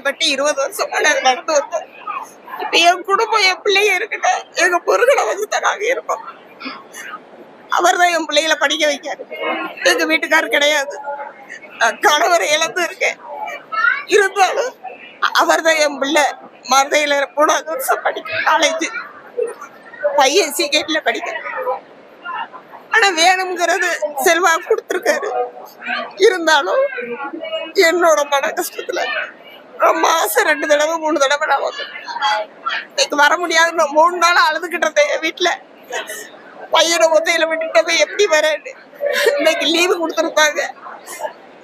கஷ்டப்பட்டு 20 வருஷம் நடந்து வந்தோம். இப்ப என் குடும்பம் என் பிள்ளைங்க இருக்குட்ட எங்க பொருட்களை வந்து நாங்க இருக்கோம். அவர் தான் என் பிள்ளைகளை படிக்க வைக்காரு. எங்க வீட்டுக்காரர் கிடையாது. கணவரை இழந்து இருக்கேன். இருந்தாலும் அவர் தான் என் பிள்ளை. மருதையில 3வது வருஷம் படிக்க காலேஜ். பையன் சிகேட்ல படிக்க. ஆனா வேணுங்கிறது செல்வா கொடுத்துருக்காரு. இருந்தாலும் என்னோட மன கஷ்டத்துல மாசம் 2 தடவை 3 தடவை நான் வந்தேன். இன்னைக்கு வர முடியாது. 3 நாள் அழுதுகிட்டு இருந்தேன் என் வீட்டுல. பையனை ஒத்தையில விட்டுட்டு போய் எப்படி வரேன்னு. இன்னைக்கு லீவு கொடுத்துருப்பாங்க.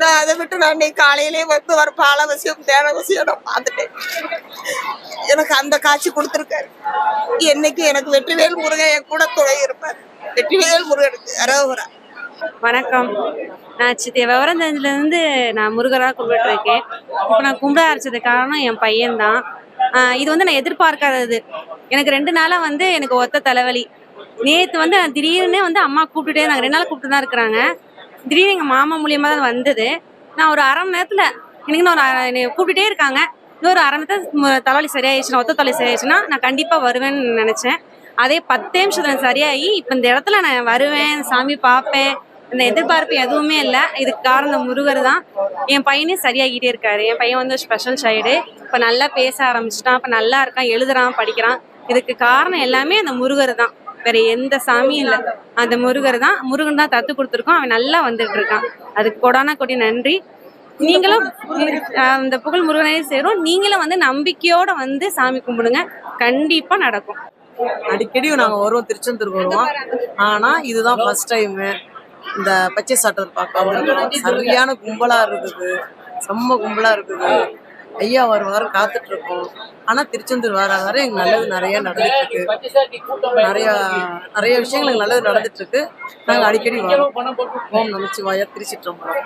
நான் அதை விட்டு நான் இன்னைக்கு காலையிலேயே வந்து வர பாலவசியம் தேனவசியம் நான் பார்த்துட்டேன். எனக்கு அந்த காட்சி கொடுத்துருக்காரு. என்னைக்கு எனக்கு வெற்றிவேல் முருகன் என் கூட துணை இருப்பார். வெற்றிவேல் முருகனுக்கு அரோகரா. வணக்கம். நான் விவரம் தெரிஞ்சதுலேருந்து நான் முருகராக கும்பிட்டு இருக்கேன். இப்போ நான் கும்பிட ஆரம்பிச்சது காரணம் என் பையன்தான். இது வந்து நான் எதிர்பார்க்காதது. எனக்கு 2 நாளாக வந்து எனக்கு ஒத்த தலைவலி. நேற்று வந்து நான் திடீர்னு வந்து அம்மா கூப்பிட்டுட்டே இருந்தாங்க. 2 நாள் கூப்பிட்டு தான் இருக்கிறாங்க. திடீர்னு எங்கள் மாமா மூலியமாக தான் வந்தது. நான் ஒரு அரை மணி நேரத்தில் எனக்கு கூப்பிட்டுட்டே இருக்காங்க. இன்னொரு அரை மணி நேரத்தில் தலைவலி சரியாயிடுச்சுன்னா, ஒத்த தலைவலி சரியாயிடுச்சுன்னா நான் கண்டிப்பாக வருவேன்னு நினச்சேன். அதே 10 நிமிஷத்துல சரியாகி இப்போ இந்த இடத்துல நான் வருவேன், சாமி பார்ப்பேன். இந்த எதிர்பார்ப்பு எதுவுமே இல்லை. இதுக்கு காரணம் முருகர் தான். என் பையனே சரியாகிட்டே இருக்காரு. என் பையன் வந்து ஸ்பெஷல் சைல்டு. இப்போ நல்லா பேச ஆரம்பிச்சிட்டான். இப்போ நல்லா இருக்கான், எழுதுறான், படிக்கிறான். இதுக்கு காரணம் எல்லாமே அந்த முருகர் தான். வேற எந்த சாமியும் இல்லை. அந்த முருகர் தான். முருகன் தான் தத்து கொடுத்துருக்கோம். அவன் நல்லா வந்துட்டு இருக்கான். அதுக்கு கொடான கொடி நன்றி. நீங்களும் இந்த புகழ் முருகனே சேரும். நீங்களும் வந்து நம்பிக்கையோட வந்து சாமி கும்பிடுங்க. கண்டிப்பா நடக்கும். அடிக்கடி நாங்க வருவோம், திருச்செந்தூர் வருவோம். ஆனா இதுதான் ஃபர்ஸ்ட் டைம் இந்த பச்சை சாட்டத்தை பார்க்க வந்திருக்கிறோம். சரியான கும்பலா இருக்குது, செம்ம கும்பலா இருக்குது. ஐயா வருவாரு காத்துட்டு இருக்கோம். ஆனா திருச்செந்தூர் வர வர எங்களுக்கு நல்லது நிறைய நடந்துட்டு இருக்கு. நிறைய விஷயங்கள் நல்லது நடந்துட்டு இருக்கு. நாங்க அடிக்கடி வரோம். ஓம் நமச்சிவாயா, திருச்சிற்றம்பலம்.